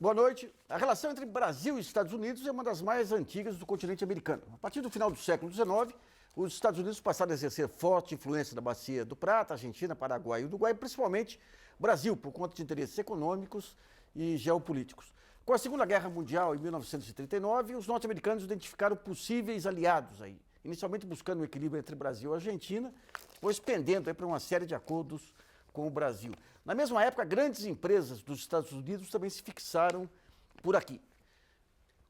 Boa noite. A relação entre Brasil e Estados Unidos é uma das mais antigas do continente americano. A partir do final do século XIX, os Estados Unidos passaram a exercer forte influência na Bacia do Prata, Argentina, Paraguai e Uruguai, principalmente Brasil, por conta de interesses econômicos e geopolíticos. Com a Segunda Guerra Mundial, em 1939, os norte-americanos identificaram possíveis aliados aí, inicialmente buscando um equilíbrio entre Brasil e Argentina, depois pendendo para uma série de acordos com o Brasil. Na mesma época, grandes empresas dos Estados Unidos também se fixaram por aqui.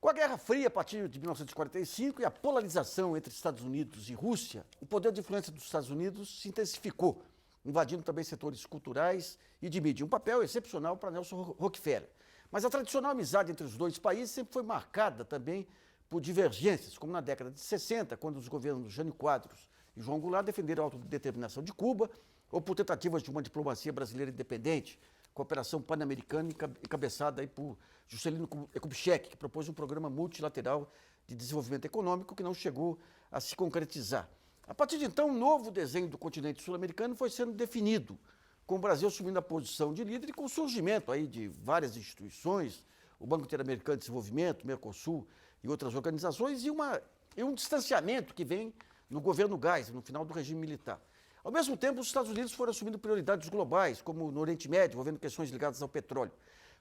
Com a Guerra Fria, a partir de 1945, e a polarização entre Estados Unidos e Rússia, o poder de influência dos Estados Unidos se intensificou, invadindo também setores culturais e de mídia. Um papel excepcional para Nelson Rockefeller. Mas a tradicional amizade entre os dois países sempre foi marcada também por divergências, como na década de 60, quando os governos Jânio Quadros e João Goulart defenderam a autodeterminação de Cuba, ou por tentativas de uma diplomacia brasileira independente, cooperação pan-americana encabeçada aí por Juscelino Kubitschek, que propôs um programa multilateral de desenvolvimento econômico que não chegou a se concretizar. A partir de então, um novo desenho do continente sul-americano foi sendo definido, com o Brasil assumindo a posição de líder e com o surgimento aí de várias instituições, o Banco Interamericano de Desenvolvimento, Mercosul e outras organizações, e um distanciamento que vem no governo Geisel, no final do regime militar. Ao mesmo tempo, os Estados Unidos foram assumindo prioridades globais, como no Oriente Médio, envolvendo questões ligadas ao petróleo.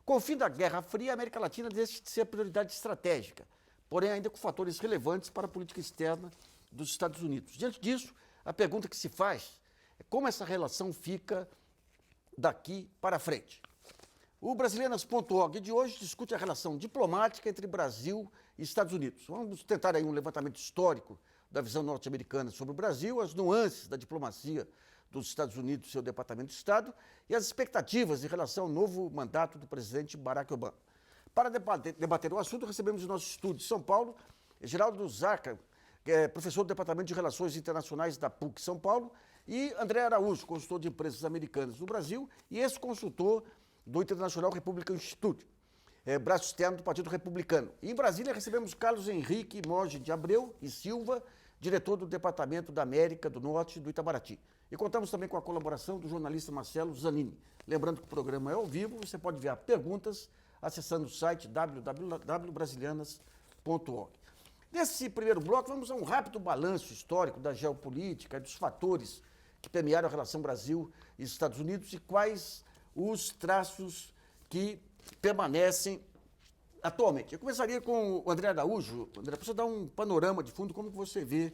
Com o fim da Guerra Fria, a América Latina deixa de ser a prioridade estratégica, porém ainda com fatores relevantes para a política externa dos Estados Unidos. Diante disso, a pergunta que se faz é como essa relação fica daqui para frente. O Brasileiras.org de hoje discute a relação diplomática entre Brasil e Estados Unidos. Vamos tentar aí um levantamento histórico da visão norte-americana sobre o Brasil, as nuances da diplomacia dos Estados Unidos e seu Departamento de Estado e as expectativas em relação ao novo mandato do presidente Barack Obama. Para debater o assunto, recebemos no nosso estúdio de São Paulo Geraldo Zarca, que é professor do Departamento de Relações Internacionais da PUC São Paulo, e André Araújo, consultor de empresas americanas no Brasil e ex-consultor do International Republican Institute, braço externo do Partido Republicano. E em Brasília recebemos Carlos Henrique Moge de Abreu e Silva, diretor do Departamento da América do Norte do Itamaraty. E contamos também com a colaboração do jornalista Marcelo Zanini. Lembrando que o programa é ao vivo, você pode enviar perguntas acessando o site www.brasilianas.org. Nesse primeiro bloco, vamos a um rápido balanço histórico da geopolítica, dos fatores que permearam a relação Brasil e Estados Unidos e quais os traços que permanecem atualmente. Eu começaria com o André Araújo. André, para você dar um panorama de fundo, como que você vê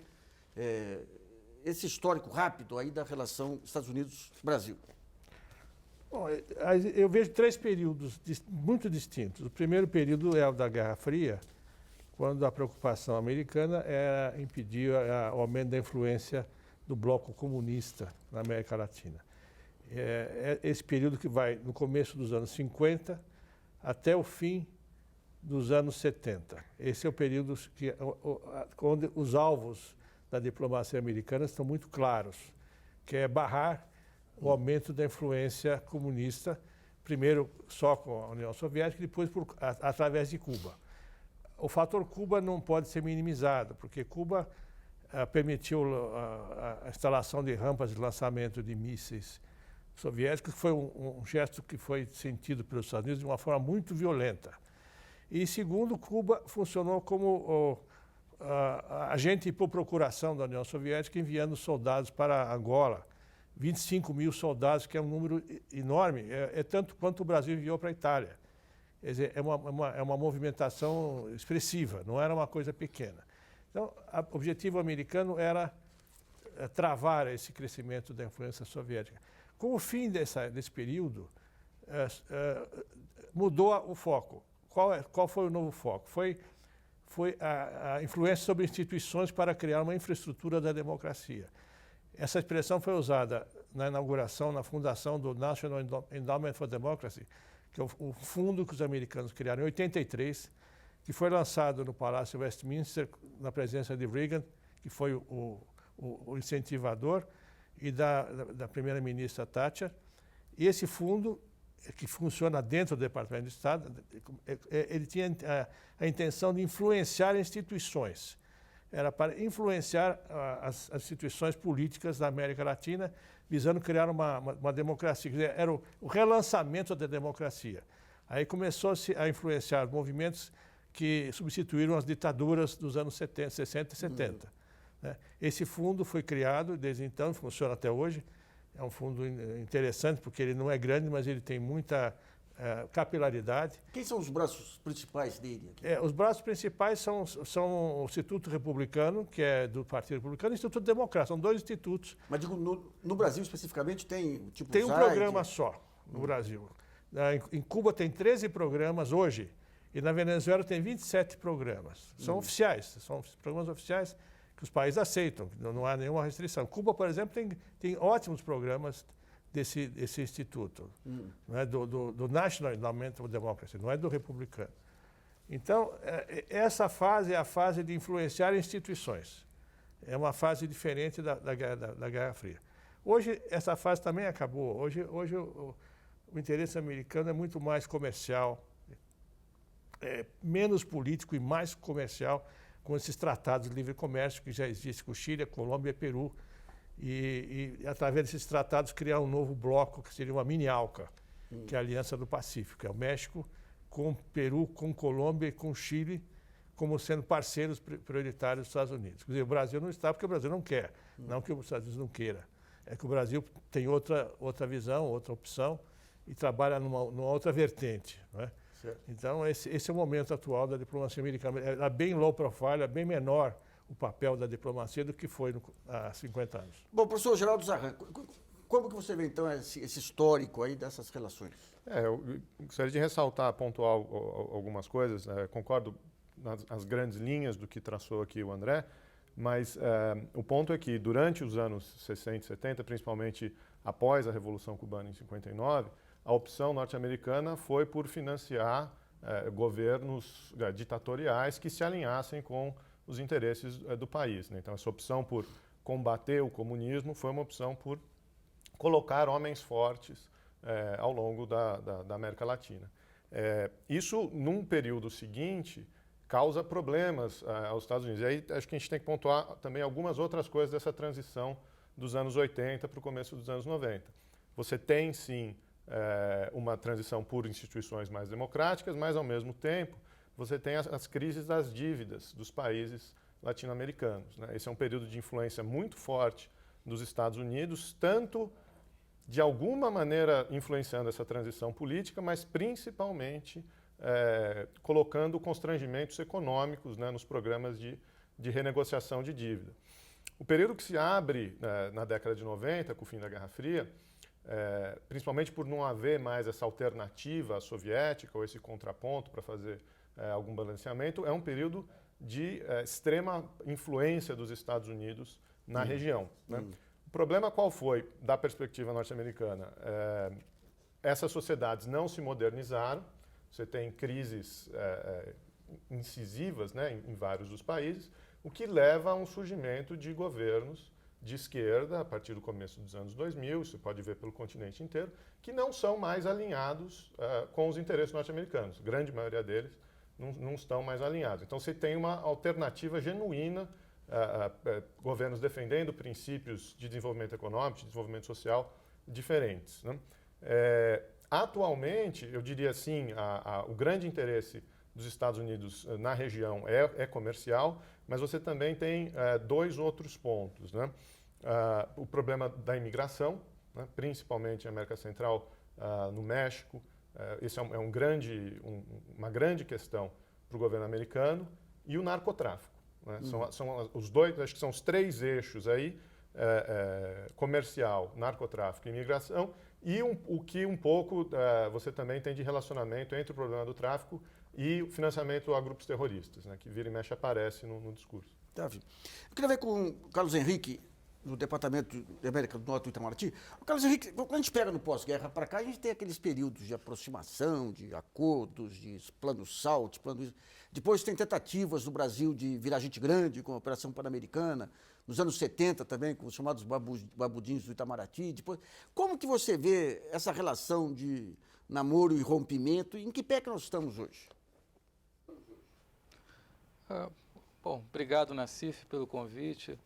esse histórico rápido aí da relação Estados Unidos-Brasil? Bom, eu vejo três períodos muito distintos. O primeiro período é o da Guerra Fria, quando a preocupação americana era impedir o aumento da influência do bloco comunista na América Latina. É esse período que vai no começo dos anos 50 até o fim dos anos 70. Esse é o período onde os alvos da diplomacia americana estão muito claros, que é barrar o aumento da influência comunista, primeiro só com a União Soviética e depois através de Cuba. O fator Cuba não pode ser minimizado, porque Cuba permitiu a instalação de rampas de lançamento de mísseis soviéticos, que foi um gesto que foi sentido pelos Estados Unidos de uma forma muito violenta. E segundo, Cuba funcionou como agente por procuração da União Soviética, enviando soldados para Angola, 25 mil soldados, que é um número enorme, é tanto quanto o Brasil enviou para a Itália. Quer dizer, é uma movimentação expressiva, não era uma coisa pequena. Então, o objetivo americano era travar esse crescimento da influência soviética. Com o fim desse período, mudou o foco. Qual foi o novo foco? Foi a influência sobre instituições para criar uma infraestrutura da democracia. Essa expressão foi usada na inauguração, na fundação do National Endowment for Democracy, que é o fundo que os americanos criaram em 83, que foi lançado no Palácio Westminster, na presença de Reagan, que foi o incentivador, e da primeira-ministra Thatcher. E esse fundo, que funciona dentro do Departamento de Estado, ele tinha a intenção de influenciar instituições. Era para influenciar as instituições políticas da América Latina, visando criar uma democracia. Quer dizer, era o relançamento da democracia. Aí começou-se a influenciar movimentos que substituíram as ditaduras dos anos 70, 60 e 70. Né? Esse fundo foi criado desde então, funciona até hoje. É um fundo interessante porque ele não é grande, mas ele tem muita capilaridade. Quem são os braços principais dele aqui? Os braços principais são o Instituto Republicano, que é do Partido Republicano, e o Instituto Democrata. São dois institutos. Mas digo, no Brasil especificamente tem tipo Tem um ZAID? programa só no Brasil. Em Cuba tem 13 programas hoje, e na Venezuela tem 27 programas. São oficiais, são programas oficiais que os países aceitam, não há nenhuma restrição. Cuba, por exemplo, tem ótimos programas desse instituto, não é? do National Endowment Democracy, não é do republicano. Então, essa fase é a fase de influenciar instituições. É uma fase diferente da Guerra Fria. Hoje, essa fase também acabou. Hoje o interesse americano é muito mais comercial, menos político e mais comercial, com esses tratados de livre comércio que já existem com o Chile, a Colômbia e Peru. E através desses tratados, criar um novo bloco, que seria uma mini-ALCA, que é a Aliança do Pacífico. É o México com o Peru, com a Colômbia e com o Chile, como sendo parceiros prioritários dos Estados Unidos. Quer dizer, o Brasil não está porque o Brasil não quer, não que os Estados Unidos não queira. É que o Brasil tem outra visão, outra opção e trabalha numa outra vertente. Não é? Então, esse é o momento atual da diplomacia americana. É bem low profile, é bem menor o papel da diplomacia do que foi há 50 anos. Bom, professor Geraldo Zarran, como que você vê, então, esse histórico aí dessas relações? Eu gostaria de ressaltar, pontuar algumas coisas. Concordo nas grandes linhas do que traçou aqui o André, mas o ponto é que, durante os anos 60 e 70, principalmente após a Revolução Cubana em 59, a opção norte-americana foi por financiar governos ditatoriais que se alinhassem com os interesses do país. Né? Então, essa opção por combater o comunismo foi uma opção por colocar homens fortes ao longo da América Latina. Isso, num período seguinte, causa problemas aos Estados Unidos. E aí acho que a gente tem que pontuar também algumas outras coisas dessa transição dos anos 80 para o começo dos anos 90. Você tem, sim, uma transição por instituições mais democráticas, mas, ao mesmo tempo, você tem as crises das dívidas dos países latino-americanos. Né? Esse é um período de influência muito forte dos Estados Unidos, tanto de alguma maneira influenciando essa transição política, mas principalmente colocando constrangimentos econômicos, né, nos programas de renegociação de dívida. O período que se abre na década de 90, com o fim da Guerra Fria, principalmente por não haver mais essa alternativa soviética ou esse contraponto para fazer algum balanceamento, é um período de extrema influência dos Estados Unidos na região. Né? O problema qual foi, da perspectiva norte-americana? Essas sociedades não se modernizaram, você tem crises incisivas, né, em vários dos países, o que leva a um surgimento de governos de esquerda, a partir do começo dos anos 2000, você pode ver pelo continente inteiro, que não são mais alinhados com os interesses norte-americanos. A grande maioria deles não estão mais alinhados. Então, você tem uma alternativa genuína, governos defendendo princípios de desenvolvimento econômico, de desenvolvimento social diferentes. Né? Atualmente, eu diria assim, o grande interesse dos Estados Unidos na região é comercial, mas você também tem dois outros pontos. Né? O problema da imigração, né? Principalmente na América Central, no México. Esse é uma grande questão para o governo americano. E o narcotráfico. Né? São os dois, acho que são os três eixos aí, comercial, narcotráfico e imigração, e o que um pouco você também tem de relacionamento entre o problema do tráfico e o financiamento a grupos terroristas, né, que vira e mexe aparece no discurso. Tá, eu queria ver com o Carlos Henrique, do Departamento de América do Norte do Itamaraty. O Carlos Henrique, quando a gente pega no pós-guerra para cá, a gente tem aqueles períodos de aproximação, de acordos, de plano SALT, plano... Depois tem tentativas do Brasil de virar gente grande, com a Operação Pan-Americana, nos anos 70 também, com os chamados babudinhos do Itamaraty. Depois, como que você vê essa relação de namoro e rompimento? Em que pé que nós estamos hoje? Bom, obrigado, Nassif, pelo convite.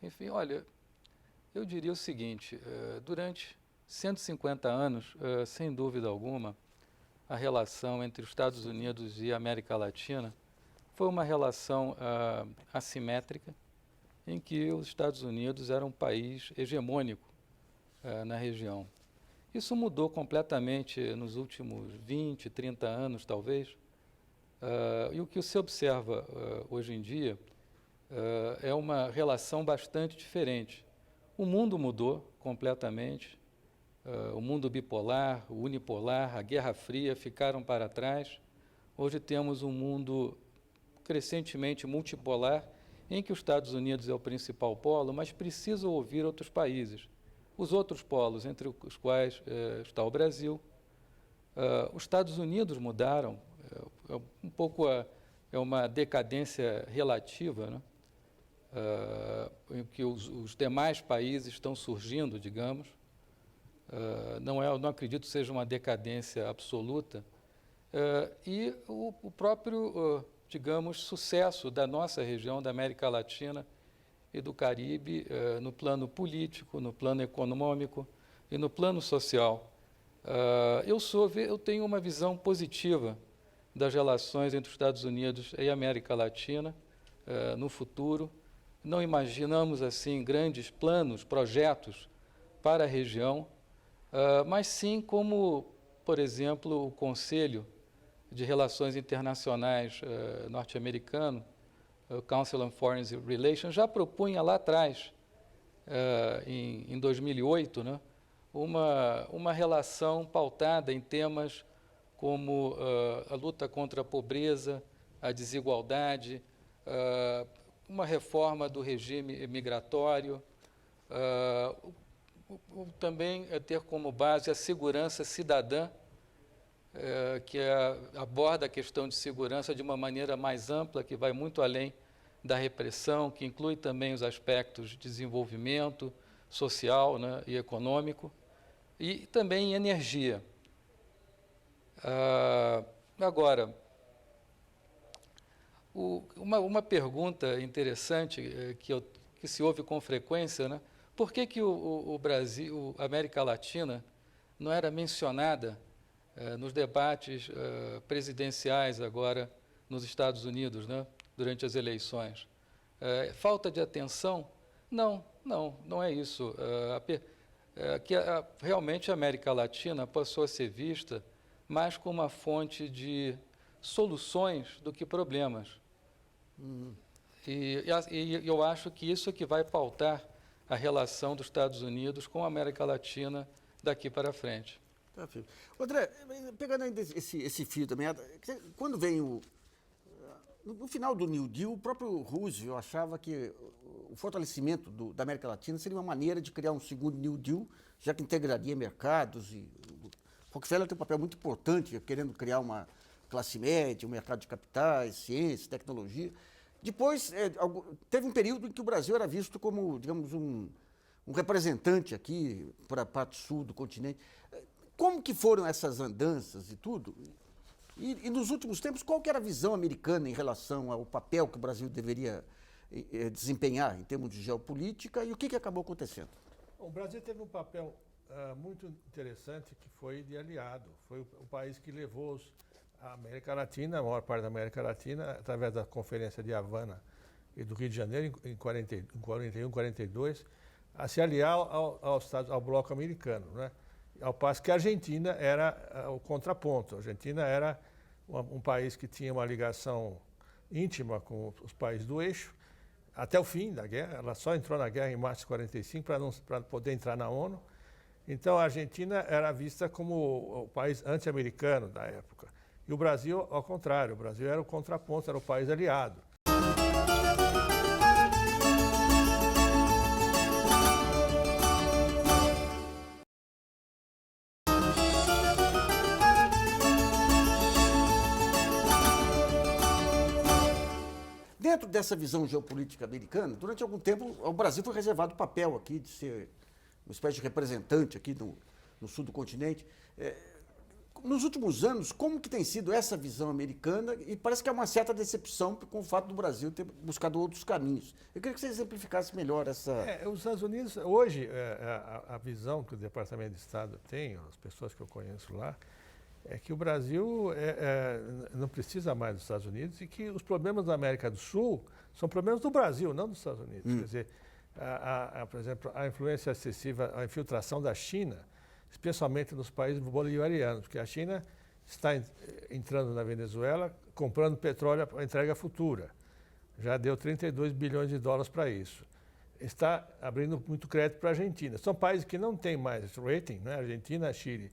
Enfim, olha, eu diria o seguinte, durante 150 anos, sem dúvida alguma, a relação entre os Estados Unidos e a América Latina foi uma relação assimétrica, em que os Estados Unidos eram um país hegemônico na região. Isso mudou completamente nos últimos 20, 30 anos, talvez, e o que se observa hoje em dia é uma relação bastante diferente. O mundo mudou completamente, o mundo bipolar, o unipolar, a Guerra Fria ficaram para trás. Hoje temos um mundo crescentemente multipolar, em que os Estados Unidos é o principal polo, mas precisa ouvir outros países. Os outros polos, entre os quais está o Brasil. Os Estados Unidos mudaram, um pouco é uma decadência relativa, né? Em que os demais países estão surgindo, digamos. Não acredito que seja uma decadência absoluta. E o próprio, digamos, sucesso da nossa região, da América Latina e do Caribe, no plano político, no plano econômico e no plano social. Eu tenho uma visão positiva das relações entre os Estados Unidos e a América Latina no futuro. Não imaginamos, assim, grandes planos, projetos para a região, mas sim como, por exemplo, o Conselho de Relações Internacionais norte-americano, o Council on Foreign Relations, já propunha lá atrás, em 2008, né, uma relação pautada em temas como a luta contra a pobreza, a desigualdade, uma reforma do regime migratório, também ter como base a segurança cidadã, que aborda a questão de segurança de uma maneira mais ampla, que vai muito além da repressão, que inclui também os aspectos de desenvolvimento social, né, e econômico, e também energia. Agora, uma pergunta interessante que se ouve com frequência, né? Por que o Brasil, a América Latina, não era mencionada nos debates presidenciais agora nos Estados Unidos, né, durante as eleições? Falta de atenção? Não é isso. Realmente a América Latina passou a ser vista mais como uma fonte de soluções do que problemas. E eu acho que isso é que vai pautar a relação dos Estados Unidos com a América Latina daqui para frente. Tá, filho. André, pegando ainda esse fio também, quando vem no final do New Deal, o próprio Roosevelt achava que o fortalecimento da América Latina seria uma maneira de criar um segundo New Deal, já que integraria mercados. E Rockefeller tem um papel muito importante, querendo criar uma classe média, um mercado de capitais, ciência, tecnologia. Depois, teve um período em que o Brasil era visto como, digamos, um representante aqui para a parte sul do continente. Como que foram essas andanças e tudo? E nos últimos tempos, qual que era a visão americana em relação ao papel que o Brasil deveria desempenhar em termos de geopolítica e o que acabou acontecendo? O Brasil teve um papel muito interessante, que foi de aliado. Foi o país que levou a América Latina, a maior parte da América Latina, através da Conferência de Havana e do Rio de Janeiro, em 41, 42, a se aliar ao bloco americano, né? Ao passo que a Argentina era o contraponto. A Argentina era um país que tinha uma ligação íntima com os países do eixo, até o fim da guerra. Ela só entrou na guerra em março de 45 para poder entrar na ONU. Então, a Argentina era vista como o país anti-americano da época. E o Brasil, ao contrário, o Brasil era o contraponto, era o país aliado. Dentro dessa visão geopolítica americana, durante algum tempo, o Brasil foi reservado o papel aqui de ser uma espécie de representante aqui no sul do continente. Nos últimos anos, como que tem sido essa visão americana? E parece que há uma certa decepção com o fato do Brasil ter buscado outros caminhos. Eu queria que você exemplificasse melhor essa... Os Estados Unidos, hoje, a visão que o Departamento de Estado tem, as pessoas que eu conheço lá, é que o Brasil não precisa mais dos Estados Unidos e que os problemas da América do Sul são problemas do Brasil, não dos Estados Unidos. Quer dizer, por exemplo, a influência excessiva, a infiltração da China, especialmente nos países bolivarianos, porque a China está entrando na Venezuela, comprando petróleo para entrega futura. Já deu 32 bilhões de dólares para isso. Está abrindo muito crédito para a Argentina. São países que não têm mais rating, né? Argentina, Chile,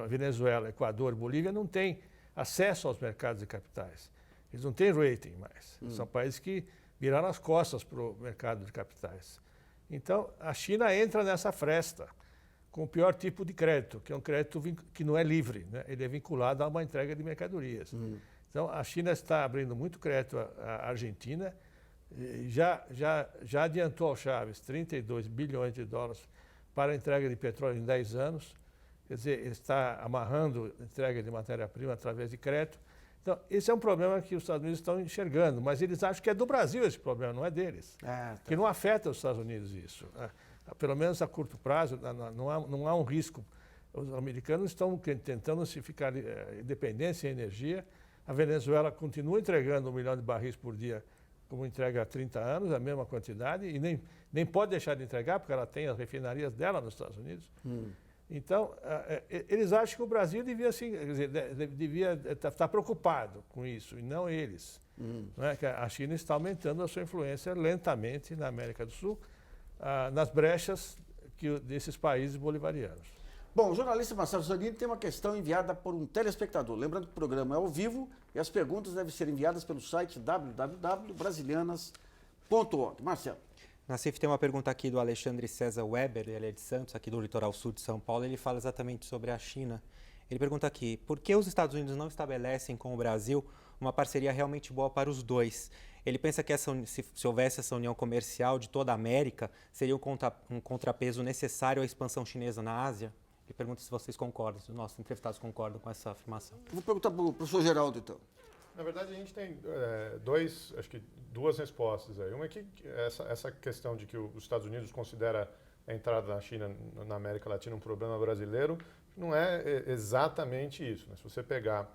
Venezuela, Equador, Bolívia não têm acesso aos mercados de capitais. Eles não têm rating mais. São países que viraram as costas para o mercado de capitais. Então, a China entra nessa fresta com o pior tipo de crédito, que é um crédito que não é livre, né? Ele é vinculado a uma entrega de mercadorias. Então, a China está abrindo muito crédito à Argentina, já adiantou ao Chaves 32 bilhões de dólares para a entrega de petróleo em 10 anos, quer dizer, ele está amarrando a entrega de matéria-prima através de crédito. Então, esse é um problema que os Estados Unidos estão enxergando, mas eles acham que é do Brasil esse problema, não é deles. Que não afeta os Estados Unidos isso. Pelo menos a curto prazo, não há um risco. Os americanos estão tentando se ficar independentes em energia. A Venezuela continua entregando 1 milhão de barris por dia, como entrega há 30 anos, a mesma quantidade, e nem pode deixar de entregar, porque ela tem as refinarias dela nos Estados Unidos. Então, eles acham que o Brasil devia estar preocupado com isso, e não eles. Não é? Que a China está aumentando a sua influência lentamente na América do Sul, nas brechas desses países bolivarianos. Bom, o jornalista Marcelo Zanini tem uma questão enviada por um telespectador. Lembrando que o programa é ao vivo e as perguntas devem ser enviadas pelo site www.brasilianas.org. Marcelo. Nassif, tem uma pergunta aqui do Alexandre César Weber, ele é de Santos, aqui do litoral sul de São Paulo, ele fala exatamente sobre a China. Ele pergunta aqui, por que os Estados Unidos não estabelecem com o Brasil uma parceria realmente boa para os dois? Ele pensa que se houvesse essa união comercial de toda a América, seria um contrapeso necessário à expansão chinesa na Ásia? Ele pergunta se vocês concordam, se os nossos entrevistados concordam com essa afirmação. Vou perguntar para o professor Geraldo, então. Na verdade, a gente tem duas respostas aí. Uma é que essa questão de que os Estados Unidos considera a entrada da China na América Latina um problema brasileiro, não é exatamente isso, né? Se você pegar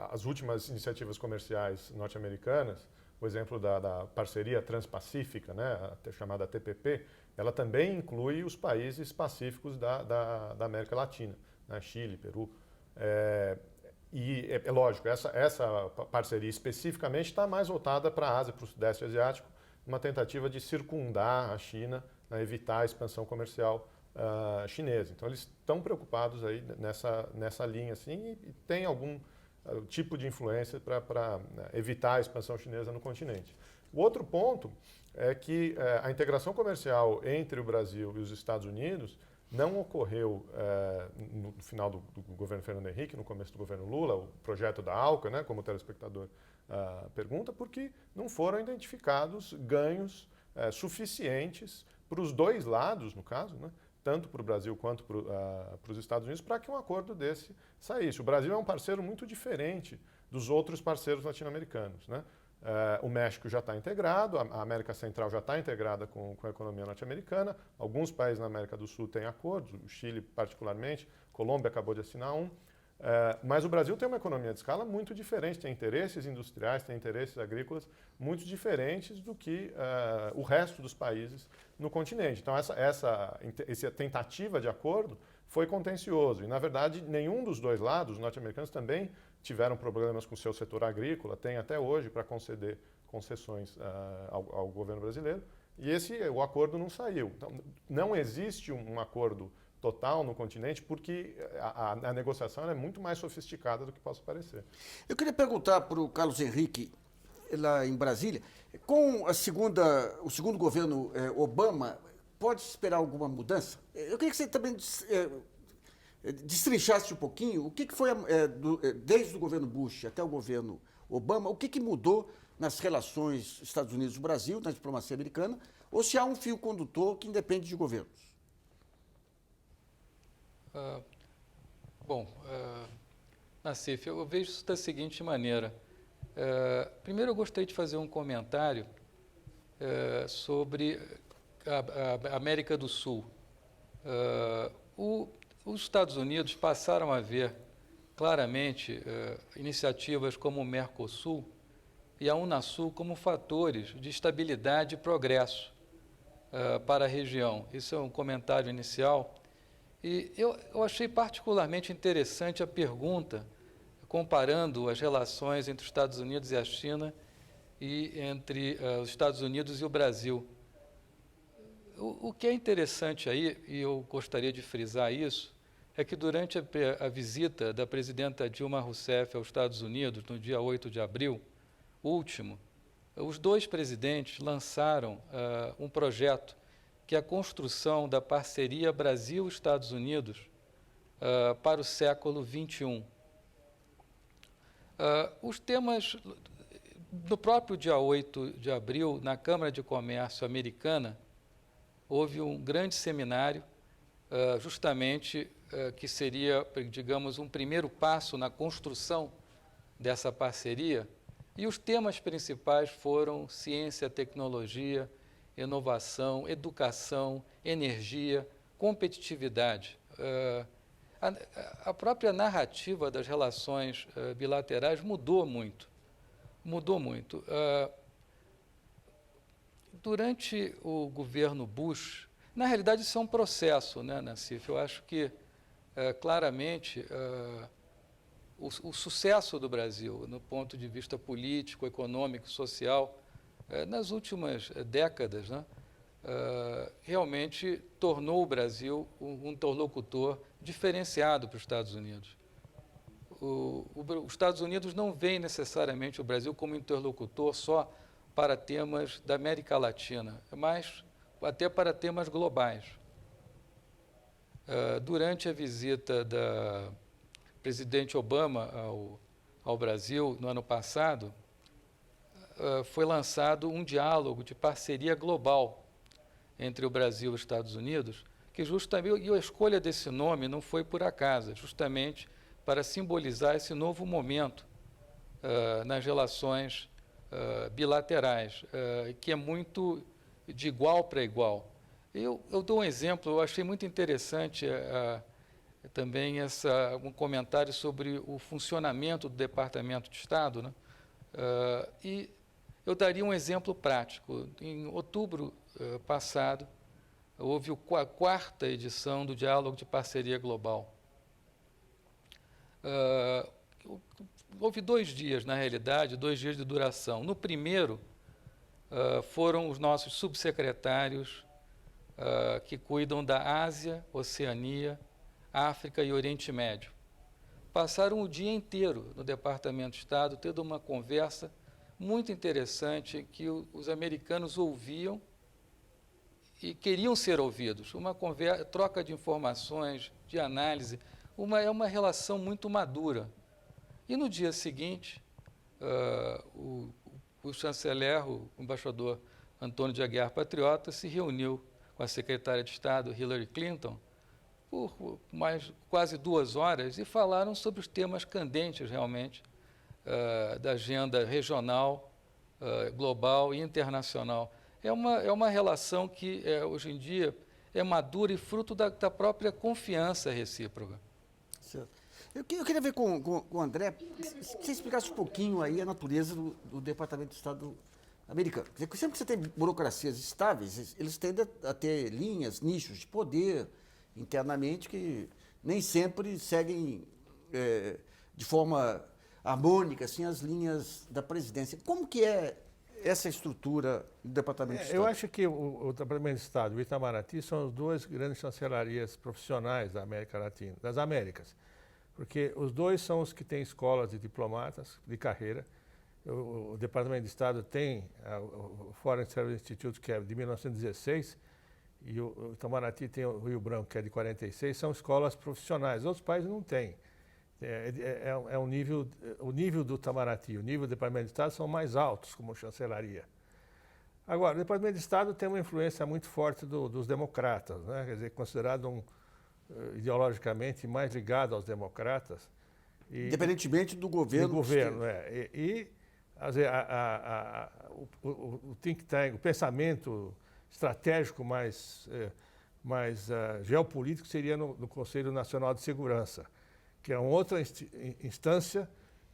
as últimas iniciativas comerciais norte-americanas, o exemplo da parceria transpacífica, né, chamada TPP, ela também inclui os países pacíficos da América Latina, né, Chile, Peru. E é lógico, essa parceria especificamente está mais voltada para a Ásia, para o Sudeste Asiático, uma tentativa de circundar a China, né, evitar a expansão comercial chinesa. Então eles estão preocupados aí nessa linha assim, e tem algum tipo de influência para evitar a expansão chinesa no continente. O outro ponto é que a integração comercial entre o Brasil e os Estados Unidos não ocorreu no final do governo Fernando Henrique, no começo do governo Lula, o projeto da ALCA, né, como o telespectador pergunta, porque não foram identificados ganhos suficientes para os dois lados, no caso, né, tanto para o Brasil quanto para os Estados Unidos, para que um acordo desse saísse. O Brasil é um parceiro muito diferente dos outros parceiros latino-americanos, né? O México já está integrado, a América Central já está integrada com a economia norte-americana, alguns países na América do Sul têm acordos, o Chile particularmente, Colômbia acabou de assinar um, mas o Brasil tem uma economia de escala muito diferente, tem interesses industriais, tem interesses agrícolas muito diferentes do que o resto dos países no continente. Então essa tentativa de acordo foi contencioso e, na verdade, nenhum dos dois lados, os norte-americanos também tiveram problemas com o seu setor agrícola, tem até hoje para conceder concessões ao governo brasileiro, e o acordo não saiu. Então, não existe um acordo total no continente, porque a negociação é muito mais sofisticada do que possa parecer. Eu queria perguntar para o Carlos Henrique, lá em Brasília, com o segundo governo Obama, pode esperar alguma mudança? Eu queria que você também destrinchasse um pouquinho o que foi, desde o governo Bush até o governo Obama, o que mudou nas relações Estados Unidos-Brasil, na diplomacia americana, ou se há um fio condutor que independe de governos? Nassif, eu vejo isso da seguinte maneira. Primeiro, eu gostaria de fazer um comentário sobre a América do Sul. os Estados Unidos passaram a ver claramente iniciativas como o Mercosul e a Unasul como fatores de estabilidade e progresso para a região. Isso é um comentário inicial. E eu achei particularmente interessante a pergunta, comparando as relações entre os Estados Unidos e a China e entre os Estados Unidos e o Brasil. O que é interessante aí, e eu gostaria de frisar isso, é que durante a visita da presidenta Dilma Rousseff aos Estados Unidos, no dia 8 de abril, último, os dois presidentes lançaram um projeto que é a construção da parceria Brasil-Estados Unidos para o século XXI. Os temas, no próprio dia 8 de abril, na Câmara de Comércio Americana, houve um grande seminário, justamente que seria, digamos, um primeiro passo na construção dessa parceria, e os temas principais foram ciência, tecnologia, inovação, educação, energia, competitividade. A própria narrativa das relações bilaterais mudou muito. Durante o governo Bush, na realidade isso é um processo, né, Nassif? Eu acho que, claramente, o sucesso do Brasil, no ponto de vista político, econômico, social, nas últimas décadas, né, realmente tornou o Brasil um interlocutor diferenciado para os Estados Unidos. Os Estados Unidos não veem necessariamente o Brasil como interlocutor só para temas da América Latina, mas até para temas globais. Durante a visita da presidente Obama ao Brasil no ano passado, foi lançado um diálogo de parceria global entre o Brasil e os Estados Unidos, que justamente, e a escolha desse nome não foi por acaso, justamente para simbolizar esse novo momento nas relações bilaterais, que é muito de igual para igual. Eu dou um exemplo, eu achei muito interessante também um comentário sobre o funcionamento do Departamento de Estado, né? E eu daria um exemplo prático. Em outubro passado, houve a quarta edição do Diálogo de Parceria Global. Houve 2 dias, na realidade, 2 dias de duração. No primeiro, foram os nossos subsecretários que cuidam da Ásia, Oceania, África e Oriente Médio. Passaram o dia inteiro no Departamento de Estado tendo uma conversa muito interessante que os americanos ouviam e queriam ser ouvidos. Uma conversa, troca de informações, de análise, é uma relação muito madura. E no dia seguinte, o chanceler, o embaixador Antônio de Aguiar Patriota, se reuniu com a secretária de Estado, Hillary Clinton, por quase 2 horas, e falaram sobre os temas candentes, realmente, da agenda regional, global e internacional. É uma relação que, hoje em dia, é madura e fruto da própria confiança recíproca. Certo. Eu queria ver com o André, que você explicasse um pouquinho aí a natureza do Departamento de Estado americano. Quer dizer, sempre que você tem burocracias estáveis, eles tendem a ter linhas, nichos de poder internamente que nem sempre seguem de forma harmônica assim, as linhas da presidência. Como que é essa estrutura do Departamento de Estado? Eu acho que o Departamento de Estado e o Itamaraty são as 2 grandes chancelarias profissionais da América Latina, das Américas, porque os 2 são os que têm escolas de diplomatas de carreira. O Departamento de Estado tem o Foreign Service Institute, que é de 1916, e o Itamaraty tem o Rio Branco, que é de 46, são escolas profissionais. Outros países não têm. O nível do Itamaraty, o nível do Departamento de Estado são mais altos como chancelaria. Agora, o Departamento de Estado tem uma influência muito forte dos democratas, né? Quer dizer, considerado ideologicamente mais ligado aos democratas. Independentemente do governo. Do governo, o think tank, o pensamento estratégico mas geopolítico seria no Conselho Nacional de Segurança, que é uma outra instância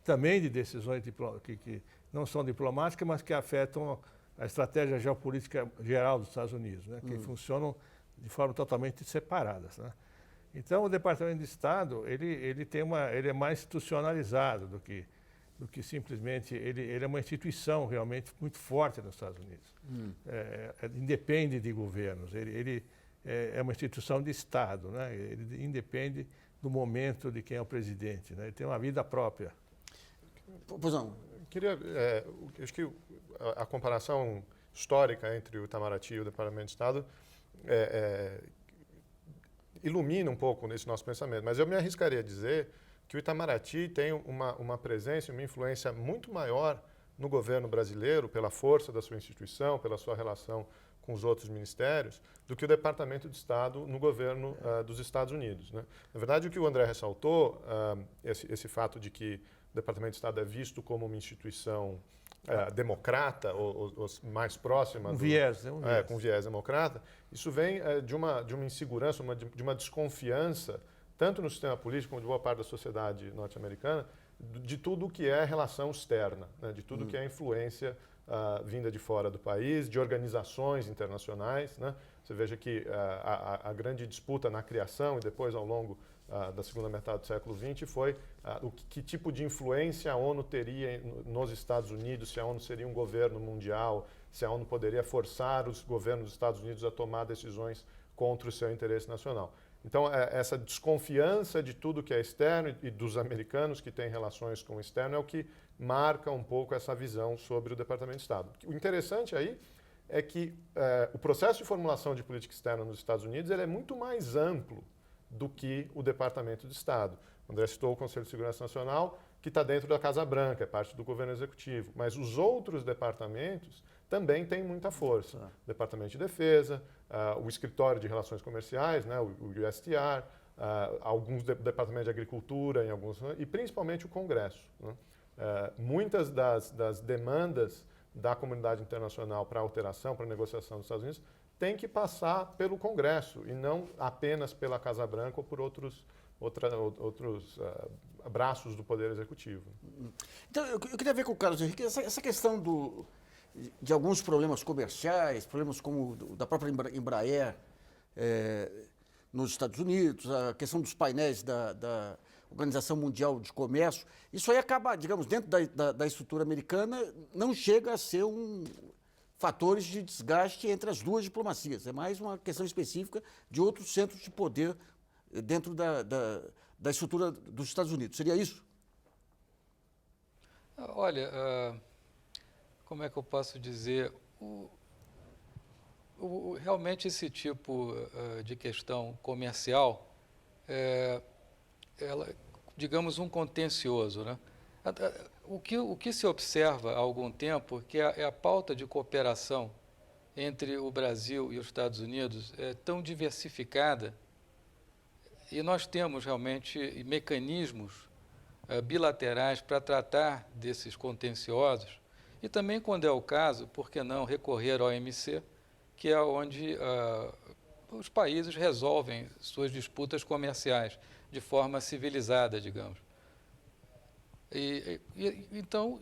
também de decisões que não são diplomáticas, mas que afetam a estratégia geopolítica geral dos Estados Unidos, né, que funcionam de forma totalmente separadas, né? Então, o Departamento de Estado ele é mais institucionalizado do que simplesmente ele é uma instituição realmente muito forte nos Estados Unidos. Independe de governos. Ele é uma instituição de Estado, né? Ele independe do momento de quem é o presidente, né? Ele tem uma vida própria. Pois não. Acho que a comparação histórica entre o Itamaraty e o Departamento de Estado ilumina um pouco nesse nosso pensamento, mas eu me arriscaria a dizer que o Itamaraty tem uma presença e uma influência muito maior no governo brasileiro, pela força da sua instituição, pela sua relação com os outros ministérios, do que o Departamento de Estado no governo dos Estados Unidos, né? Na verdade, o que o André ressaltou, esse fato de que o Departamento de Estado é visto como uma instituição democrata, ou mais próxima... Um viés. Com viés democrata. Isso vem de uma insegurança, de uma desconfiança, tanto no sistema político como de boa parte da sociedade norte-americana, de tudo o que é relação externa, né? De tudo que é influência vinda de fora do país, de organizações internacionais, né? Você veja que a grande disputa na criação e depois ao longo da segunda metade do século XX foi que tipo de influência a ONU teria nos Estados Unidos, se a ONU seria um governo mundial, se a ONU poderia forçar os governos dos Estados Unidos a tomar decisões contra o seu interesse nacional. Então, essa desconfiança de tudo que é externo e dos americanos que têm relações com o externo é o que marca um pouco essa visão sobre o Departamento de Estado. O interessante aí é que o processo de formulação de política externa nos Estados Unidos ele é muito mais amplo do que o Departamento de Estado. O André citou o Conselho de Segurança Nacional, que está dentro da Casa Branca, é parte do governo executivo. Mas os outros departamentos também têm muita força. O Departamento de Defesa, o Escritório de Relações Comerciais, né, o USTR, alguns departamentos de Agricultura, e principalmente o Congresso, né? Muitas das demandas da comunidade internacional para alteração, para negociação dos Estados Unidos, tem que passar pelo Congresso e não apenas pela Casa Branca ou por outros braços do Poder Executivo. Então, eu queria ver com o Carlos Henrique essa questão de alguns problemas comerciais, problemas como o da própria Embraer nos Estados Unidos, a questão dos painéis da Organização Mundial de Comércio. Isso aí acaba, digamos, dentro da estrutura americana, não chega a ser fatores de desgaste entre as duas diplomacias. É mais uma questão específica de outros centros de poder dentro da estrutura dos Estados Unidos. Seria isso? Olha, como é que eu posso dizer? Realmente esse tipo de questão comercial ela, digamos, um contencioso, né? O que se observa há algum tempo que a pauta de cooperação entre o Brasil e os Estados Unidos é tão diversificada e nós temos realmente mecanismos bilaterais para tratar desses contenciosos e também, quando é o caso, por que não recorrer ao OMC, que é onde os países resolvem suas disputas comerciais de forma civilizada, digamos. Então,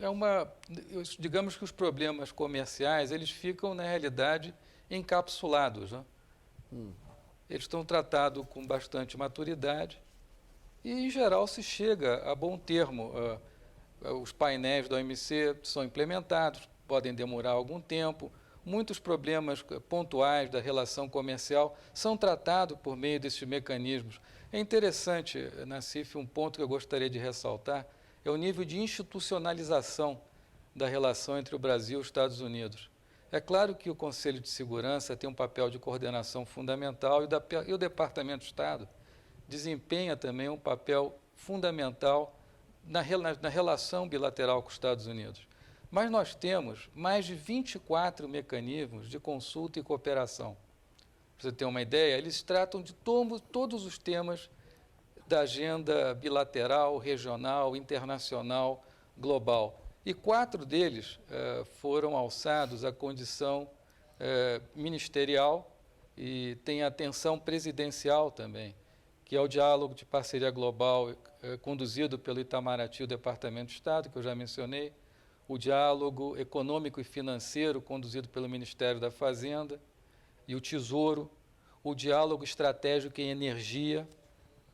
digamos que os problemas comerciais, eles ficam, na realidade, encapsulados, né? Eles estão tratados com bastante maturidade e, em geral, se chega a bom termo. Os painéis da OMC são implementados, podem demorar algum tempo. Muitos problemas pontuais da relação comercial são tratados por meio desses mecanismos. É interessante, Nassif, um ponto que eu gostaria de ressaltar, é o nível de institucionalização da relação entre o Brasil e os Estados Unidos. É claro que o Conselho de Segurança tem um papel de coordenação fundamental e o Departamento de Estado desempenha também um papel fundamental na relação bilateral com os Estados Unidos. Mas nós temos mais de 24 mecanismos de consulta e cooperação. Para você ter uma ideia, eles tratam de todos os temas da agenda bilateral, regional, internacional, global. E 4 deles foram alçados à condição ministerial e tem a atenção presidencial também, que é o diálogo de parceria global conduzido pelo Itamaraty, o Departamento de Estado, que eu já mencionei, o diálogo econômico e financeiro conduzido pelo Ministério da Fazenda e o Tesouro, o diálogo estratégico em energia,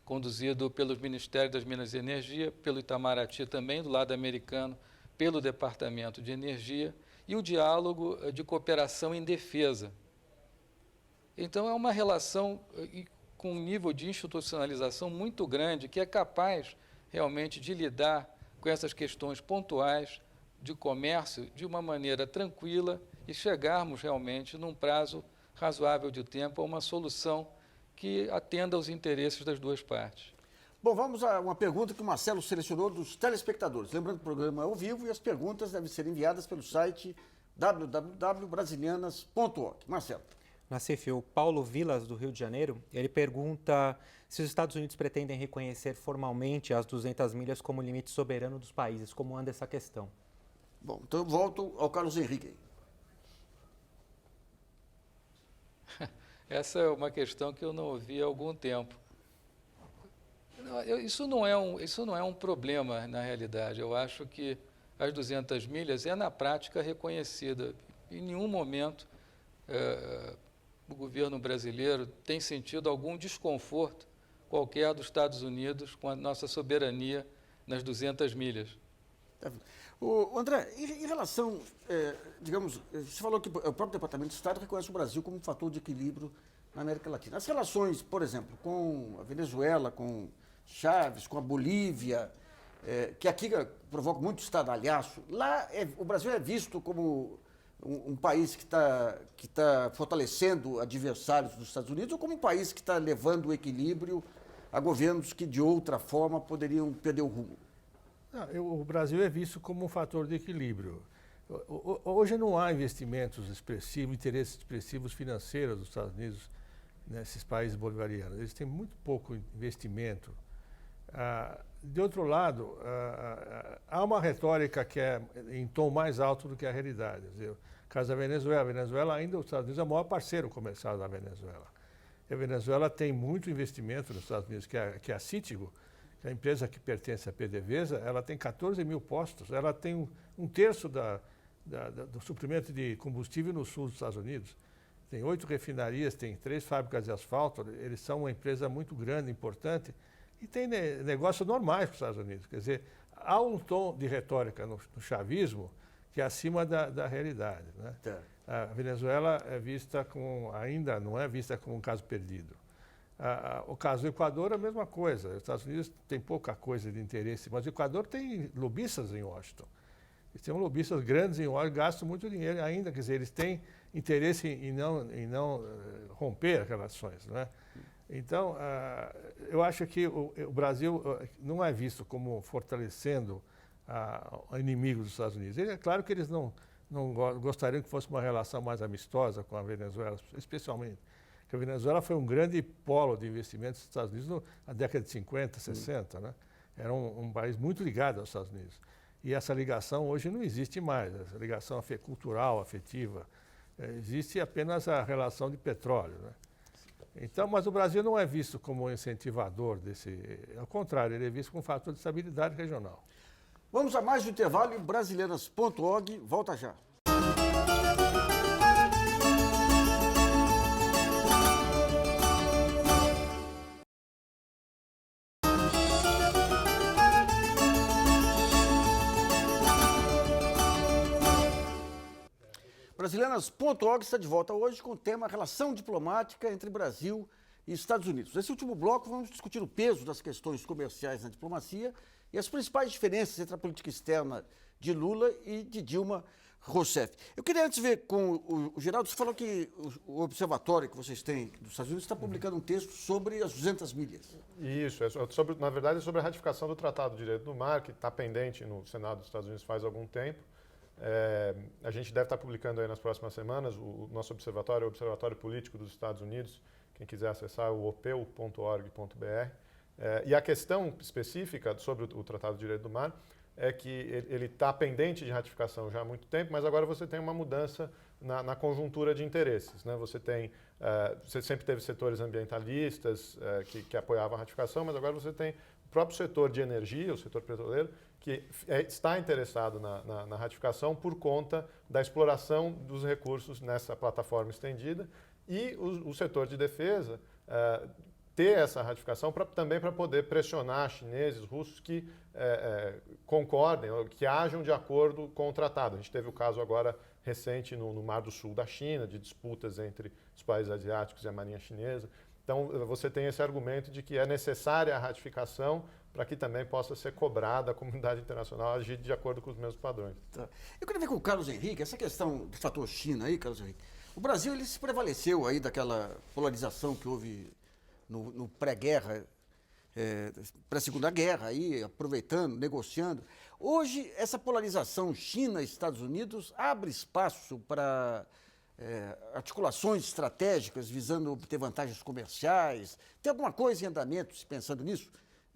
conduzido pelos Ministérios das Minas e Energia, pelo Itamaraty também, do lado americano, pelo Departamento de Energia, e o diálogo de cooperação em defesa. Então, é uma relação com um nível de institucionalização muito grande, que é capaz realmente de lidar com essas questões pontuais de comércio de uma maneira tranquila e chegarmos realmente, num prazo razoável de tempo, a uma solução que atenda aos interesses das duas partes. Bom, vamos a uma pergunta que o Marcelo selecionou dos telespectadores. Lembrando que o programa é ao vivo e as perguntas devem ser enviadas pelo site www.brasilianas.org. Marcelo. Nassif, o Paulo Vilas, do Rio de Janeiro, ele pergunta se os Estados Unidos pretendem reconhecer formalmente as 200 milhas como limite soberano dos países. Como anda essa questão? Bom, então eu volto ao Carlos Henrique. Essa é uma questão que eu não ouvi há algum tempo. Isso não é um problema, na realidade. Eu acho que as 200 milhas é, na prática, reconhecida. Em nenhum momento o governo brasileiro tem sentido algum desconforto qualquer dos Estados Unidos com a nossa soberania nas 200 milhas. André, em relação, digamos, você falou que o próprio Departamento de Estado reconhece o Brasil como um fator de equilíbrio na América Latina. As relações, por exemplo, com a Venezuela, com Chaves, com a Bolívia, que aqui provoca muito estardalhaço, lá o Brasil é visto como um país que está fortalecendo adversários dos Estados Unidos ou como um país que está levando o equilíbrio a governos que, de outra forma, poderiam perder o rumo? O Brasil é visto como um fator de equilíbrio. Hoje não há investimentos expressivos, interesses expressivos financeiros dos Estados Unidos nesses países bolivarianos. Eles têm muito pouco investimento. De outro lado, há uma retórica que é em tom mais alto do que a realidade. No caso da Venezuela, a Venezuela ainda, os Estados Unidos é o maior parceiro comercial da Venezuela. A Venezuela tem muito investimento nos Estados Unidos, que é a Citigo, a empresa que pertence à PDVSA, ela tem 14 mil postos, ela tem um terço do suprimento de combustível no sul dos Estados Unidos. Tem 8 refinarias, tem 3 fábricas de asfalto, eles são uma empresa muito grande, importante, e tem negócios normais para os Estados Unidos. Quer dizer, há um tom de retórica no chavismo que é acima da realidade. Né? Tá. A Venezuela ainda não é vista como um caso perdido. O caso do Equador é a mesma coisa. Os Estados Unidos têm pouca coisa de interesse, mas o Equador tem lobistas em Washington. Eles têm lobistas grandes em Washington, gastam muito dinheiro ainda, quer dizer, eles têm interesse em não romper relações, né? Então, eu acho que o Brasil não é visto como fortalecendo o inimigo dos Estados Unidos. É claro que eles não gostariam que fosse uma relação mais amistosa com a Venezuela, especialmente. Porque a Venezuela foi um grande polo de investimentos dos Estados Unidos na década de 50, 60, né? Era um país muito ligado aos Estados Unidos. E essa ligação hoje não existe mais, essa ligação cultural, afetiva. Existe apenas a relação de petróleo, né? Então, mas o Brasil não é visto como um incentivador ao contrário, ele é visto como um fator de estabilidade regional. Vamos a mais um intervalo em brasilianas.org. Volta já. Brasilianas.org está de volta hoje com o tema relação diplomática entre Brasil e Estados Unidos. Nesse último bloco, vamos discutir o peso das questões comerciais na diplomacia e as principais diferenças entre a política externa de Lula e de Dilma Rousseff. Eu queria antes ver com o Geraldo, você falou que o observatório que vocês têm dos Estados Unidos está publicando um texto sobre as 200 milhas. Isso, na verdade é sobre a ratificação do Tratado de Direito do Mar, que está pendente no Senado dos Estados Unidos faz algum tempo. A gente deve estar publicando aí nas próximas semanas o nosso observatório, o Observatório Político dos Estados Unidos. Quem quiser acessar é o opeu.org.br. E a questão específica sobre o Tratado de Direito do Mar é que ele está pendente de ratificação já há muito tempo, mas agora você tem uma mudança na conjuntura de interesses, né? Você sempre teve setores ambientalistas que apoiavam a ratificação, mas agora você tem o próprio setor de energia, o setor petroleiro, que está interessado na ratificação por conta da exploração dos recursos nessa plataforma estendida, e o setor de defesa ter essa ratificação também para poder pressionar chineses, russos que concordem, ou que hajam de acordo com o tratado. A gente teve o caso agora recente no Mar do Sul da China, de disputas entre os países asiáticos e a Marinha Chinesa. Então, você tem esse argumento de que é necessária a ratificação para que também possa ser cobrada a comunidade internacional agir de acordo com os mesmos padrões. Tá. Eu queria ver com o Carlos Henrique, essa questão do fator China aí, Carlos Henrique. O Brasil, ele se prevaleceu aí daquela polarização que houve no pré-guerra, pré-segunda guerra, aí, aproveitando, negociando. Hoje, essa polarização China-Estados Unidos abre espaço para articulações estratégicas visando obter vantagens comerciais. Tem alguma coisa em andamento, se pensando nisso?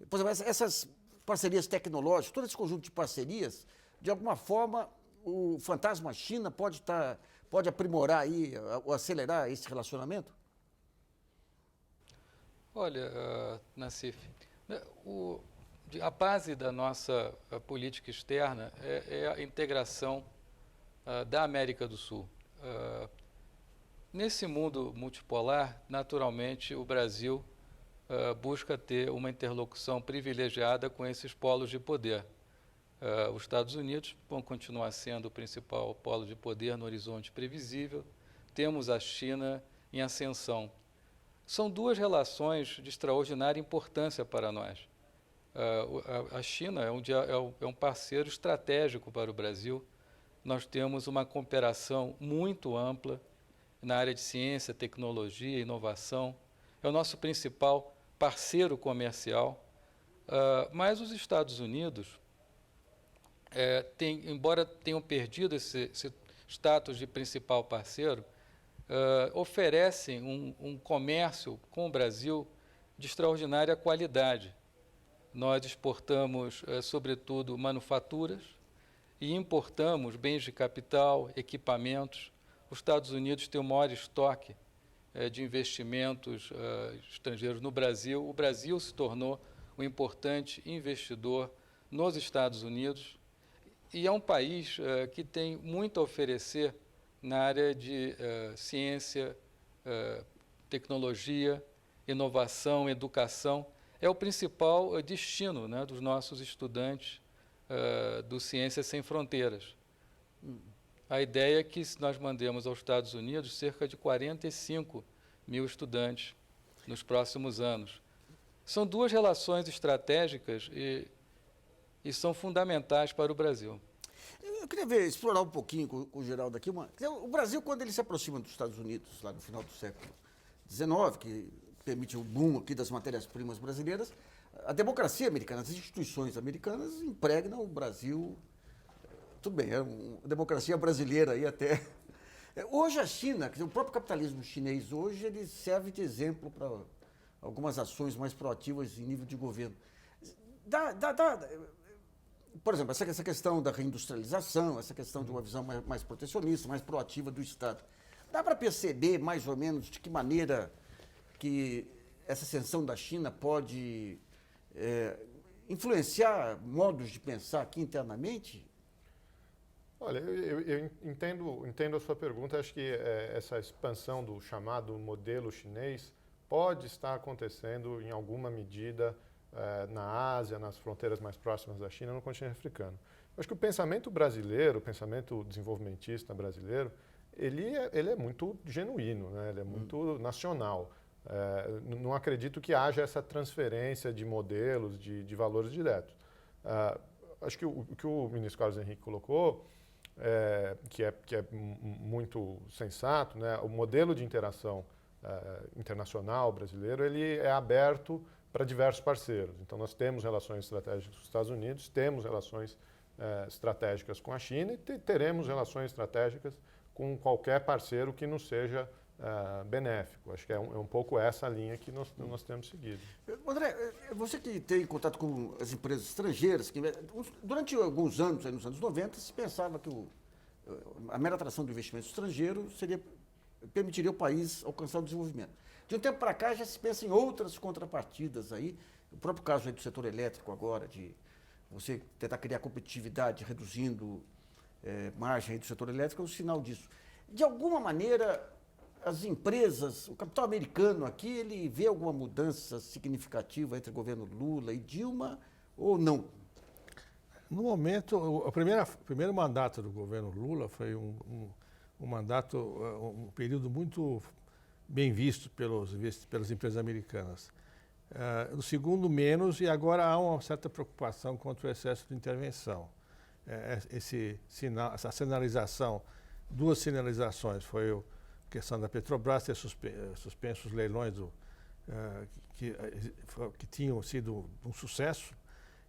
Por exemplo, essas parcerias tecnológicas, todo esse conjunto de parcerias, de alguma forma, o fantasma China pode aprimorar aí, ou acelerar esse relacionamento? Olha, Nassif, a base da nossa política externa é a integração da América do Sul. Nesse mundo multipolar, naturalmente, o Brasil busca ter uma interlocução privilegiada com esses polos de poder. Os Estados Unidos vão continuar sendo o principal polo de poder no horizonte previsível. Temos a China em ascensão. São duas relações de extraordinária importância para nós. A China é um parceiro estratégico para o Brasil. Nós temos uma cooperação muito ampla na área de ciência, tecnologia e inovação. É o nosso principal parceiro comercial. Mas os Estados Unidos, embora tenham perdido esse status de principal parceiro, oferecem um comércio com o Brasil de extraordinária qualidade. Nós exportamos, sobretudo, manufaturas e importamos bens de capital, equipamentos. Os Estados Unidos têm o maior estoque de investimentos estrangeiros no Brasil. O Brasil se tornou um importante investidor nos Estados Unidos e é um país que tem muito a oferecer na área de ciência, tecnologia, inovação, educação. É o principal destino, né, dos nossos estudantes do Ciências Sem Fronteiras. A ideia é que nós mandemos aos Estados Unidos cerca de 45 mil estudantes nos próximos anos. São duas relações estratégicas e são fundamentais para o Brasil. Eu queria explorar um pouquinho com o Geraldo aqui. O Brasil, quando ele se aproxima dos Estados Unidos, lá no final do século XIX, que permite o boom aqui das matérias-primas brasileiras, a democracia americana, as instituições americanas impregnam o Brasil. Tudo bem, é uma democracia brasileira aí até. Hoje a China, quer dizer, o próprio capitalismo chinês hoje, ele serve de exemplo para algumas ações mais proativas em nível de governo. Por exemplo, essa questão da reindustrialização, essa questão de uma visão mais protecionista, mais proativa do Estado. Dá para perceber mais ou menos de que maneira que essa ascensão da China pode influenciar modos de pensar aqui internamente? Olha, eu entendo a sua pergunta. Acho que essa expansão do chamado modelo chinês pode estar acontecendo em alguma medida na Ásia, nas fronteiras mais próximas da China, no continente africano. Acho que o pensamento brasileiro, o pensamento desenvolvimentista brasileiro, ele é muito genuíno, né? Ele é muito nacional. Não acredito que haja essa transferência de modelos, de valores diretos. Acho que o que o ministro Carlos Henrique colocou, que é muito sensato, né? O modelo de interação internacional brasileiro, ele é aberto para diversos parceiros. Então, nós temos relações estratégicas com os Estados Unidos, temos relações estratégicas com a China e teremos relações estratégicas com qualquer parceiro que nos seja benéfico. Acho que é um pouco essa linha que nós temos seguido. André, você que tem contato com as empresas estrangeiras, durante alguns anos, aí nos anos 90, se pensava que a mera atração do investimento estrangeiro permitiria o país alcançar o desenvolvimento. De um tempo para cá já se pensa em outras contrapartidas aí, o próprio caso aí do setor elétrico agora, de você tentar criar competitividade reduzindo margem aí do setor elétrico, é um sinal disso. De alguma maneira, as empresas, o capital americano aqui, ele vê alguma mudança significativa entre o governo Lula e Dilma ou não? No momento, o primeiro mandato do governo Lula foi um mandato, um período muito bem visto pelas empresas americanas. No segundo, menos, e agora há uma certa preocupação contra o excesso de intervenção. Essa sinalização, duas sinalizações, foi a questão da Petrobras ter suspenso os leilões que tinham sido um sucesso,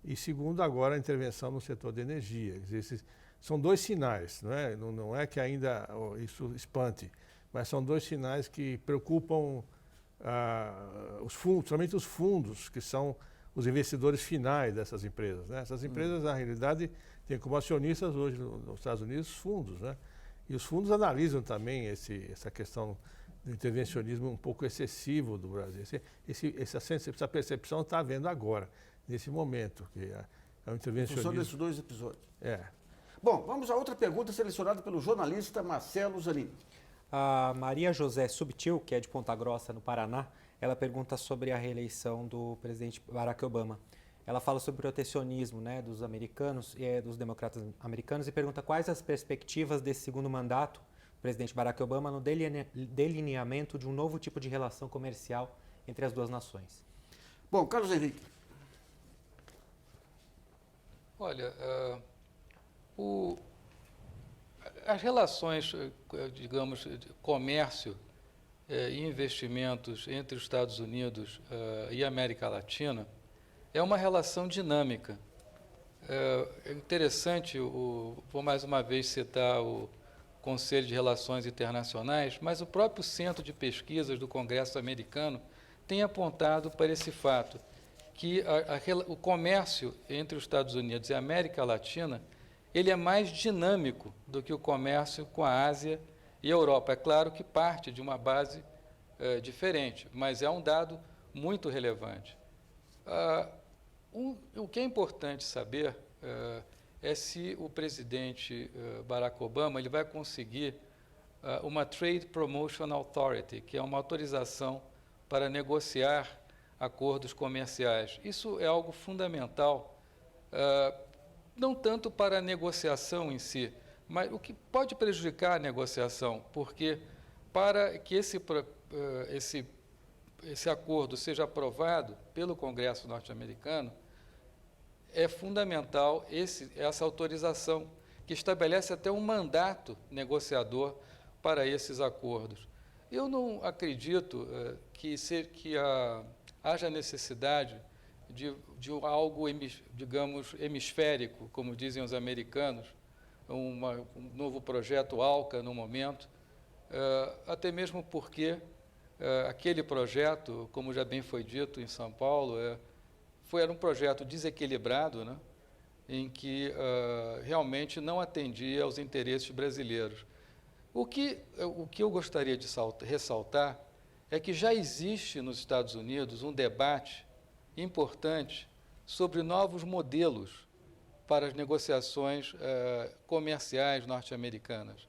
e segundo, agora a intervenção no setor de energia. São dois sinais, não é que ainda isso espante, mas são dois sinais que preocupam os fundos, somente os fundos, que são os investidores finais dessas empresas. Essas empresas, na realidade, têm como acionistas hoje nos Estados Unidos os fundos. E os fundos analisam também essa questão do intervencionismo um pouco excessivo do Brasil. Essa percepção está havendo agora, nesse momento, que é um intervencionismo. São desses dois episódios. É. Bom, vamos a outra pergunta selecionada pelo jornalista Marcelo Zanini. A Maria José Subtil, que é de Ponta Grossa, no Paraná, ela pergunta sobre a reeleição do presidente Barack Obama. Ela fala sobre o protecionismo, dos americanos e dos democratas americanos e pergunta quais as perspectivas desse segundo mandato do presidente Barack Obama no delineamento de um novo tipo de relação comercial entre as duas nações. Bom, Carlos Henrique. Olha, as relações, digamos, de comércio e investimentos entre os Estados Unidos e a América Latina é uma relação dinâmica. É interessante, vou mais uma vez citar o Conselho de Relações Internacionais, mas o próprio Centro de Pesquisas do Congresso americano tem apontado para esse fato, que o comércio entre os Estados Unidos e a América Latina ele é mais dinâmico do que o comércio com a Ásia e a Europa. É claro que parte de uma base diferente, mas é um dado muito relevante. O que é importante saber é se o presidente Barack Obama ele vai conseguir uma Trade Promotion Authority, que é uma autorização para negociar acordos comerciais. Isso é algo fundamental, não tanto para a negociação em si, mas o que pode prejudicar a negociação, porque para que esse acordo seja aprovado pelo Congresso norte-americano, é fundamental essa autorização, que estabelece até um mandato negociador para esses acordos. Eu não acredito que haja necessidade de algo, digamos, hemisférico, como dizem os americanos, um novo projeto ALCA no momento, até mesmo porque aquele projeto, como já bem foi dito em São Paulo, era um projeto desequilibrado, em que realmente não atendia aos interesses brasileiros. O que eu gostaria de ressaltar é que já existe nos Estados Unidos um debate importante sobre novos modelos para as negociações comerciais norte-americanas.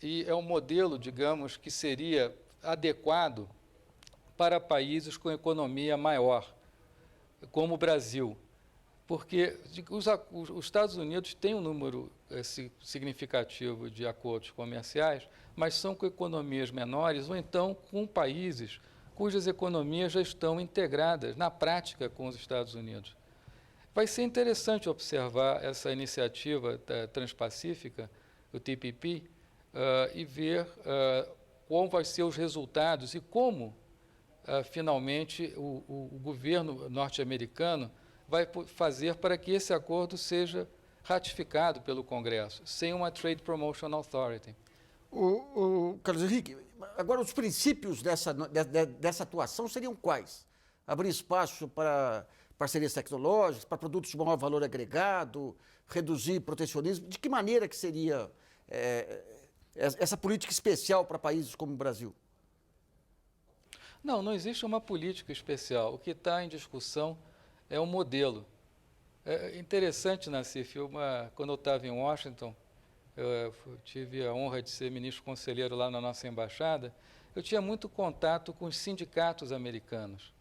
E é um modelo, digamos, que seria adequado para países com economia maior, como o Brasil, porque os Estados Unidos têm um número significativo de acordos comerciais, mas são com economias menores ou então com países cujas economias já estão integradas na prática com os Estados Unidos. Vai ser interessante observar essa iniciativa transpacífica, o TPP, e ver como vão ser os resultados e como, finalmente, o governo norte-americano vai fazer para que esse acordo seja ratificado pelo Congresso, sem uma Trade Promotion Authority. Carlos Henrique, Agora, os princípios dessa atuação seriam quais? Abrir espaço para parcerias tecnológicas, para produtos de maior valor agregado, reduzir protecionismo. De que maneira que seria essa política especial para países como o Brasil? Não existe uma política especial. O que está em discussão é o modelo. É interessante, Nassif, quando eu estava em Washington, eu tive a honra de ser ministro conselheiro lá na nossa embaixada, eu tinha muito contato com os sindicatos americanos.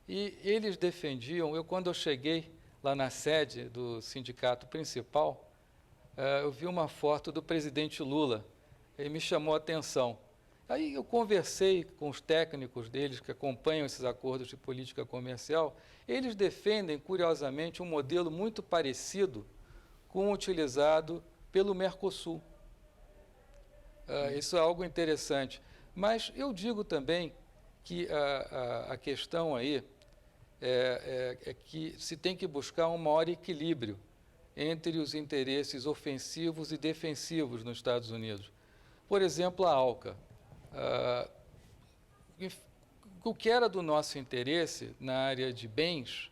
E eles defendiam, quando eu cheguei lá na sede do sindicato principal, eu vi uma foto do presidente Lula, e me chamou a atenção. Aí eu conversei com os técnicos deles que acompanham esses acordos de política comercial. Eles defendem, curiosamente, um modelo muito parecido com o utilizado pelo Mercosul. Isso é algo interessante. Mas eu digo também que a questão aí é que se tem que buscar um maior equilíbrio entre os interesses ofensivos e defensivos nos Estados Unidos. Por exemplo, a ALCA. O que era do nosso interesse na área de bens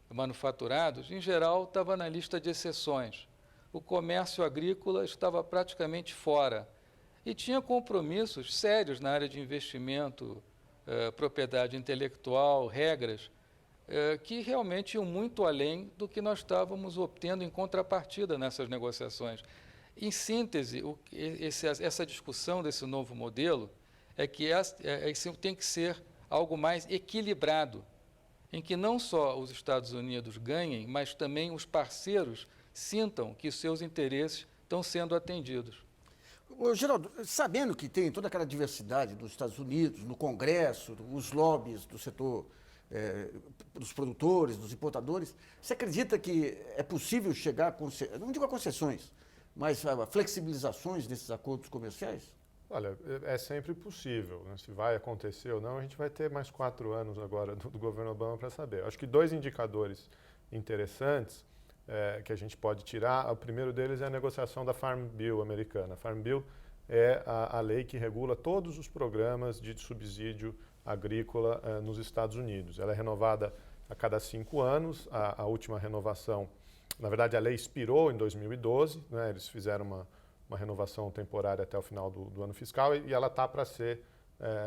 manufaturados, em geral, estava na lista de exceções. O comércio agrícola estava praticamente fora. E tinha compromissos sérios na área de investimento, propriedade intelectual, regras, que realmente iam muito além do que nós estávamos obtendo em contrapartida nessas negociações. Em síntese, essa discussão desse novo modelo é que isso tem que ser algo mais equilibrado, em que não só os Estados Unidos ganhem, mas também os parceiros sintam que os seus interesses estão sendo atendidos. Geraldo, sabendo que tem toda aquela diversidade dos Estados Unidos, no Congresso, os lobbies do setor dos produtores, dos importadores, você acredita que é possível chegar a, não digo a concessões, mas a flexibilizações desses acordos comerciais? Olha, é sempre possível, né? Se vai acontecer ou não, a gente vai ter mais 4 anos agora do governo Obama para saber. Acho que 2 indicadores interessantes que a gente pode tirar. O primeiro deles é a negociação da Farm Bill americana. A Farm Bill é a lei que regula todos os programas de subsídio agrícola nos Estados Unidos. Ela é renovada a cada 5 anos. A última renovação, na verdade, a lei expirou em 2012, né? Eles fizeram uma renovação temporária até o final do ano fiscal e ela está para ser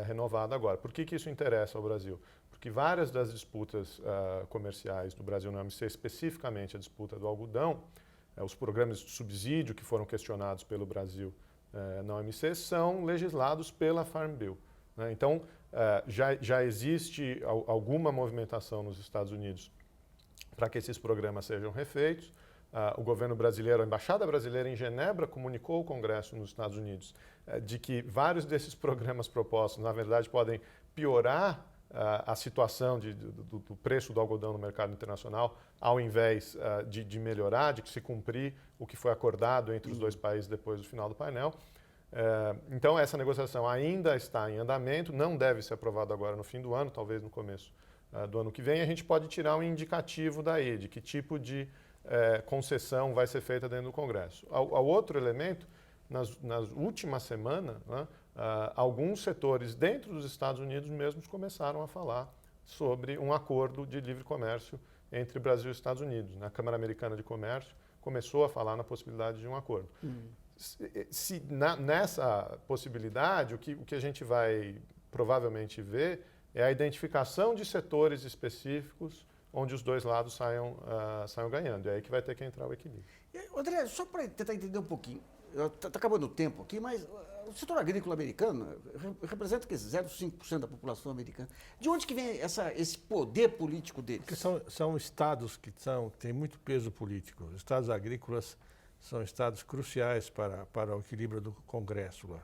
renovada agora. Por que isso interessa ao Brasil? Porque várias das disputas comerciais do Brasil na OMC, especificamente a disputa do algodão, os programas de subsídio que foram questionados pelo Brasil na OMC são legislados pela Farm Bill, né? Então, já existe alguma movimentação nos Estados Unidos para que esses programas sejam refeitos. O governo brasileiro, a Embaixada Brasileira em Genebra, comunicou ao Congresso nos Estados Unidos de que vários desses programas propostos, na verdade, podem piorar a situação do preço do algodão no mercado internacional, ao invés de melhorar, de se cumprir o que foi acordado entre os dois países depois do final do painel. Então, essa negociação ainda está em andamento, não deve ser aprovada agora no fim do ano, talvez no começo do ano que vem. A gente pode tirar um indicativo daí, de que tipo de concessão vai ser feita dentro do Congresso. Ao outro elemento, nas últimas semanas, né, alguns setores dentro dos Estados Unidos mesmos começaram a falar sobre um acordo de livre comércio entre Brasil e Estados Unidos, né? A Câmara Americana de Comércio começou a falar na possibilidade de um acordo. Nessa possibilidade, o que a gente vai provavelmente ver é a identificação de setores específicos onde os dois lados saiam ganhando. É aí que vai ter que entrar o equilíbrio. André, só para tentar entender um pouquinho, está acabando o tempo aqui, mas o setor agrícola americano representa 0,5% da população americana. De onde que vem esse poder político deles? Porque são estados que têm muito peso político. Os estados agrícolas são estados cruciais para o equilíbrio do Congresso lá.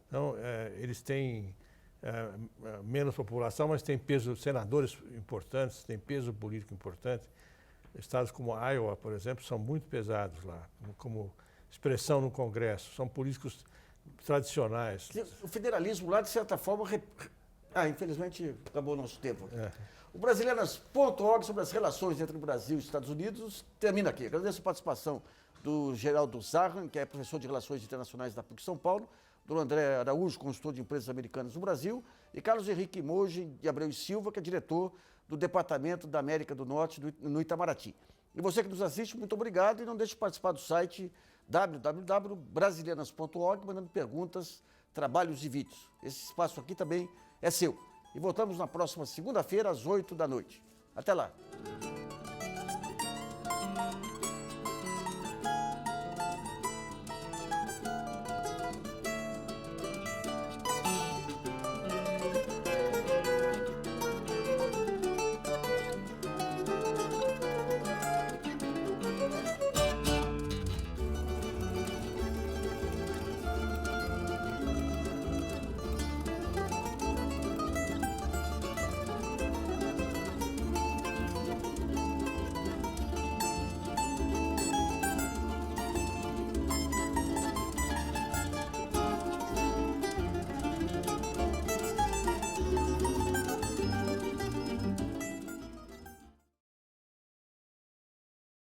Então, eles têm menos população, mas têm peso, senadores importantes, têm peso político importante. Estados como Iowa, por exemplo, são muito pesados lá, como expressão no Congresso, são políticos tradicionais. O federalismo lá, de certa forma, infelizmente acabou o nosso tempo. O Brasileiras.org sobre as relações entre o Brasil e os Estados Unidos termina aqui. Agradeço a participação do Geraldo Zarran, que é professor de Relações Internacionais da PUC São Paulo, do André Araújo, consultor de empresas americanas no Brasil, e Carlos Henrique Moji de Abreu e Silva, que é diretor do Departamento da América do Norte no Itamaraty. E você que nos assiste, muito obrigado e não deixe de participar do site www.brasilianas.org, mandando perguntas, trabalhos e vídeos. Esse espaço aqui também é seu. E voltamos na próxima segunda-feira, às 8 da noite. Até lá!